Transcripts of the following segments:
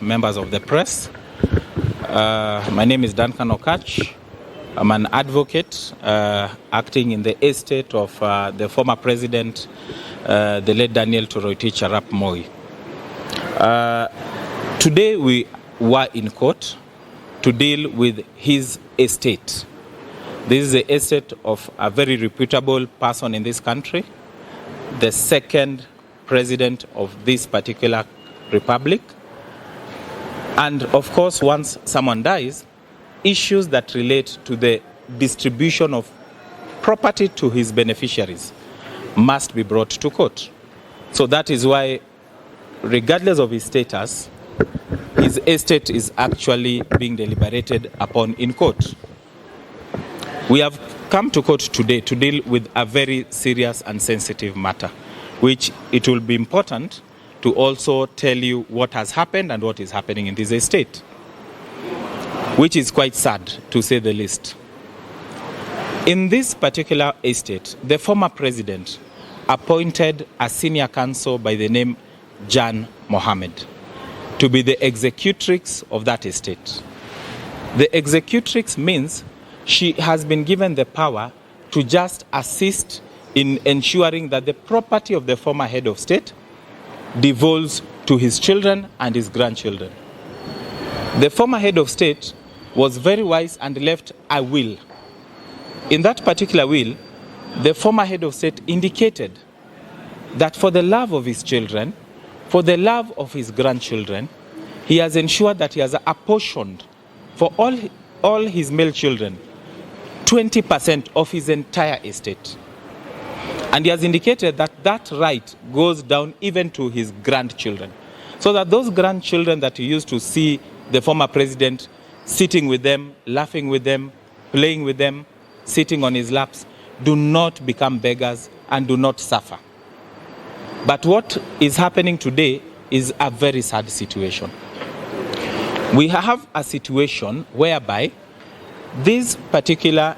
Members of the press. My name is Duncan Okach. I'm an advocate acting in the estate of the former president, the late Daniel Arap Moi. Today we were in court to deal with his estate. This is the estate of a very reputable person in this country, the second president of this particular republic. And of course, once someone dies, issues that relate to the distribution of property to his beneficiaries must be brought to court. So that is why, regardless of his status, his estate is actually being deliberated upon in court. We have come to court today to deal with a very serious and sensitive matter, which it will be important to also tell you what has happened and what is happening in this estate, which is quite sad, to say the least. In this particular estate, the former president appointed a senior counsel by the name Jan Mohammed to be the executrix of that estate. The executrix means she has been given the power to just assist in ensuring that the property of the former head of state devolves to his children and his grandchildren. The former head of state was very wise and left a will. In that particular will, the former head of state indicated that for the love of his children, for the love of his grandchildren, he has ensured that he has apportioned for all his male children 20% of his entire estate. And he has indicated that that right goes down even to his grandchildren. So that those grandchildren that he used to see the former president sitting with them, laughing with them, playing with them, sitting on his laps, do not become beggars and do not suffer. But what is happening today is a very sad situation. We have a situation whereby this particular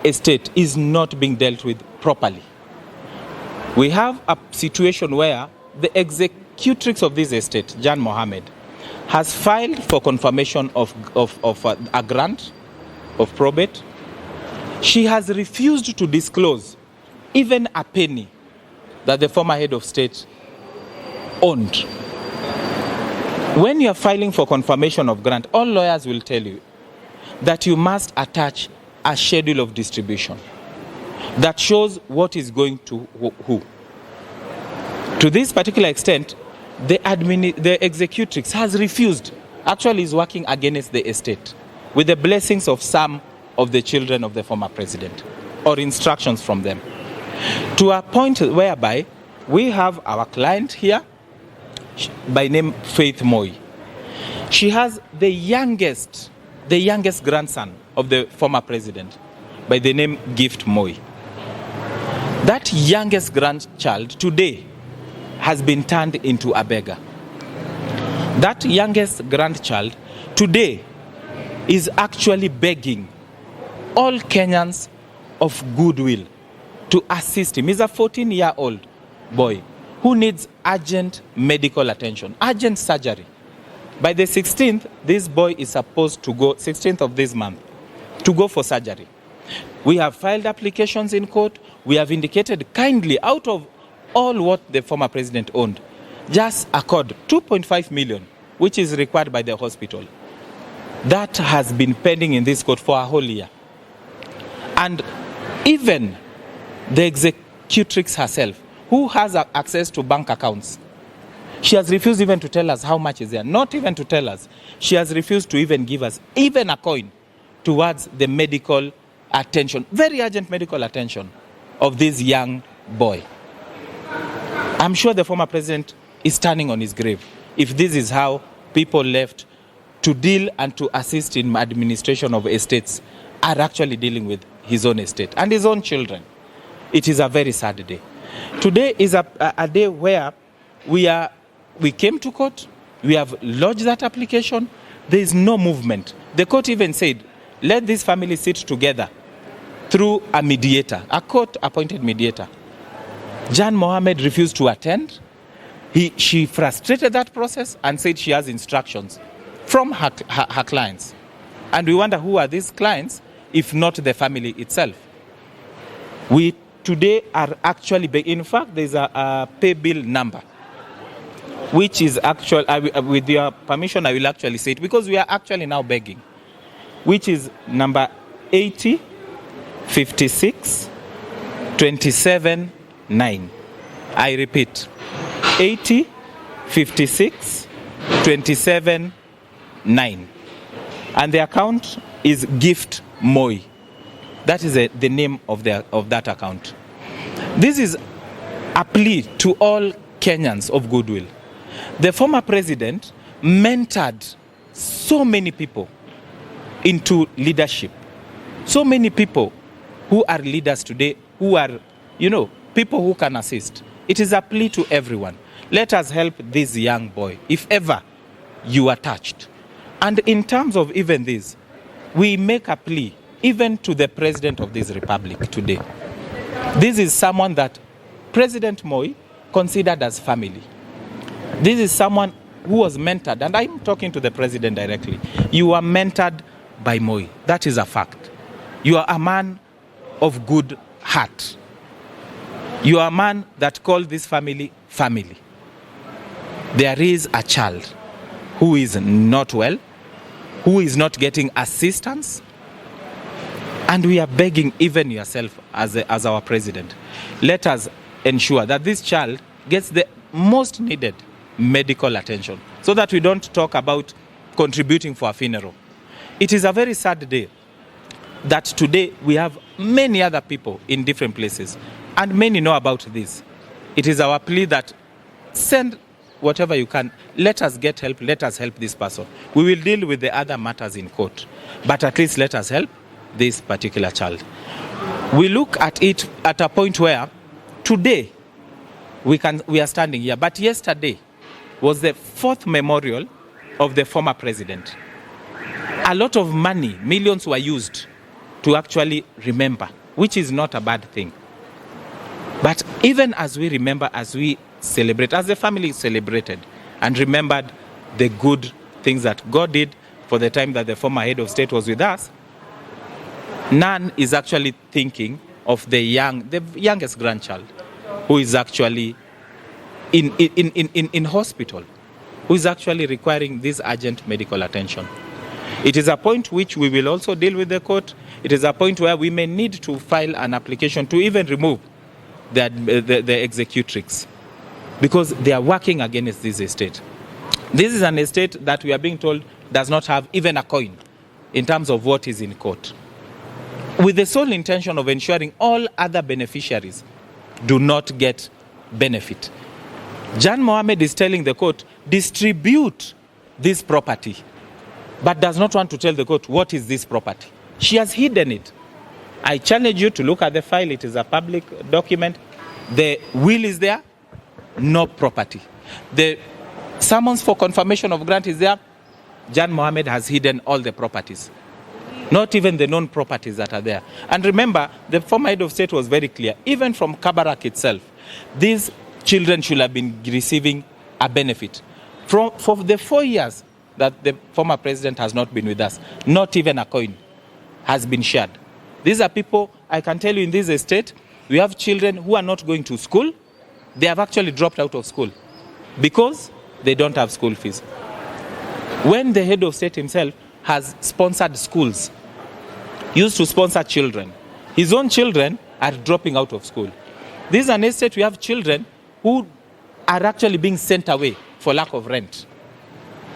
estate is not being dealt with properly. We have a situation where the executrix of this estate, Jan Mohammed, has filed for confirmation of a grant of probate. She has refused to disclose even a penny that the former head of state owned. When you are filing for confirmation of grant, all lawyers will tell you that you must attach a schedule of distribution that shows what is going to who. To this particular extent, the executrix has refused, actually is working against the estate with the blessings of some of the children of the former president or instructions from them. To a point whereby we have our client here by name Faith Moi. She has the youngest grandson of the former president by the name Gift Moi. That youngest grandchild today has been turned into a beggar. That youngest grandchild today is actually begging all Kenyans of goodwill to assist him. He's a 14-year-old boy who needs urgent medical attention, urgent surgery. By the 16th, this boy is supposed to go, 16th of this month, to go for surgery. We have filed applications in court. We have indicated kindly, out of all what the former president owned, just accord 2.5 million, which is required by the hospital. That has been pending in this court for a whole year. And even the executrix herself, who has access to bank accounts, she has refused even to tell us how much is there. Not even to tell us. She has refused to even give us even a coin towards the medical attention, very urgent medical attention of this young boy. I'm sure the former president is standing on his grave if this is how people left to deal and to assist in administration of estates are actually dealing with his own estate and his own children. It is a very sad day. Today is a day where we came to court, we have lodged that application, there is no movement. The court even said, let this family sit together through a mediator, a court-appointed mediator. Jan Mohammed refused to attend. She frustrated that process and said she has instructions from her clients. And we wonder who are these clients, if not the family itself. We today are actually, in fact, there's a pay bill number, which is actually, with your permission, I will actually say it, because we are actually now begging, which is number 80 56 27 9. I repeat, 80 56 27 9. And the account is Gift Moi. That is the name of that account. This is a plea to all Kenyans of goodwill. The former president mentored so many people into leadership. So many people who are leaders today, who are, people who can assist. It is a plea to everyone. Let us help this young boy, if ever you are touched. And in terms of even this, we make a plea even to the president of this republic today. This is someone that President Moi considered as family. This is someone who was mentored, and I'm talking to the president directly. You are mentored by Moi. That is a fact. You are a man of good heart. You are a man that called this family family. There is a child who is not well, who is not getting assistance, and we are begging even yourself as our president, let us ensure that this child gets the most needed medical attention, so that we don't talk about contributing for a funeral. It is a very sad day that today we have many other people in different places, and many know about this. It is our plea that send whatever you can. Let us get help. Let us help this person. We will deal with the other matters in court, but at least let us help this particular child. We look at it at a point where today we are standing here, but yesterday was the 4th memorial of the former president. A lot of money, millions, were used to actually remember, which is not a bad thing. But even as we remember, as we celebrate, as the family celebrated and remembered the good things that God did for the time that the former head of state was with us, none is actually thinking of the youngest grandchild who is actually in hospital, who is actually requiring this urgent medical attention. It is a point which we will also deal with the court. It is a point where we may need to file an application to even remove the executrix, because they are working against this estate. This is an estate that we are being told does not have even a coin in terms of what is in court, with the sole intention of ensuring all other beneficiaries do not get benefit. Jan Mohammed is telling the court, distribute this property, but does not want to tell the court what is this property. She has hidden it. I challenge you to look at the file. It is a public document. The will is there, no property. The summons for confirmation of grant is there. Jan Mohammed has hidden all the properties, not even the known properties that are there. And remember, the former head of state was very clear, even from Kabarak itself, these children should have been receiving a benefit. For the 4 years that the former president has not been with us, not even a coin has been shared. These are people, I can tell you, in this estate, we have children who are not going to school. They have actually dropped out of school because they don't have school fees. When the head of state himself has sponsored schools, used to sponsor children, his own children are dropping out of school. This is an estate we have children who are actually being sent away for lack of rent.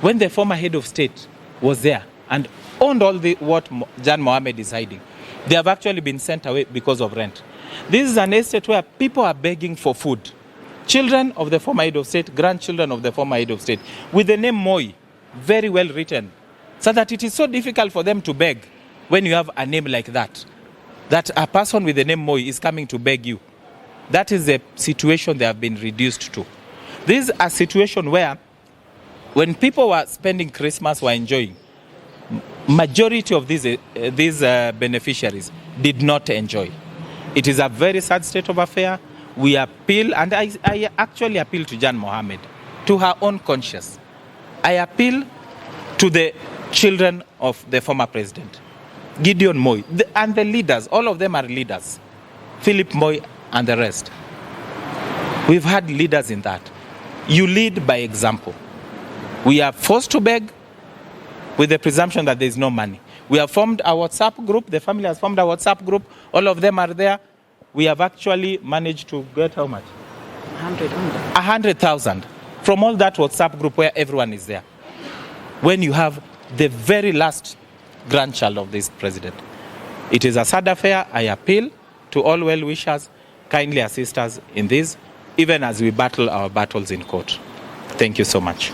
When the former head of state was there and owned all what Jan Mohammed is hiding, they have actually been sent away because of rent. This is an estate where people are begging for food. Children of the former head of state, grandchildren of the former head of state, with the name Moi, very well written, so that it is so difficult for them to beg when you have a name like that. That a person with the name Moi is coming to beg you. That is the situation they have been reduced to. This is a situation where when people were spending Christmas, were enjoying, majority of these beneficiaries did not enjoy. It is a very sad state of affair. we appeal, and I actually appeal to Jan Mohammed, to her own conscience. I appeal to the children of the former president, Gideon Moi, and the leaders. All of them are leaders. Philip Moi and the rest. We've had leaders in that. You lead by example. We are forced to beg with the presumption that there is no money. We have formed a WhatsApp group. The family has formed a WhatsApp group. All of them are there. We have actually managed to get how much? 100,000 from all that WhatsApp group where everyone is there. When you have the very last grandchild of this president. It is a sad affair. I appeal to all well-wishers, kindly assist us in this, even as we battle our battles in court. Thank you so much.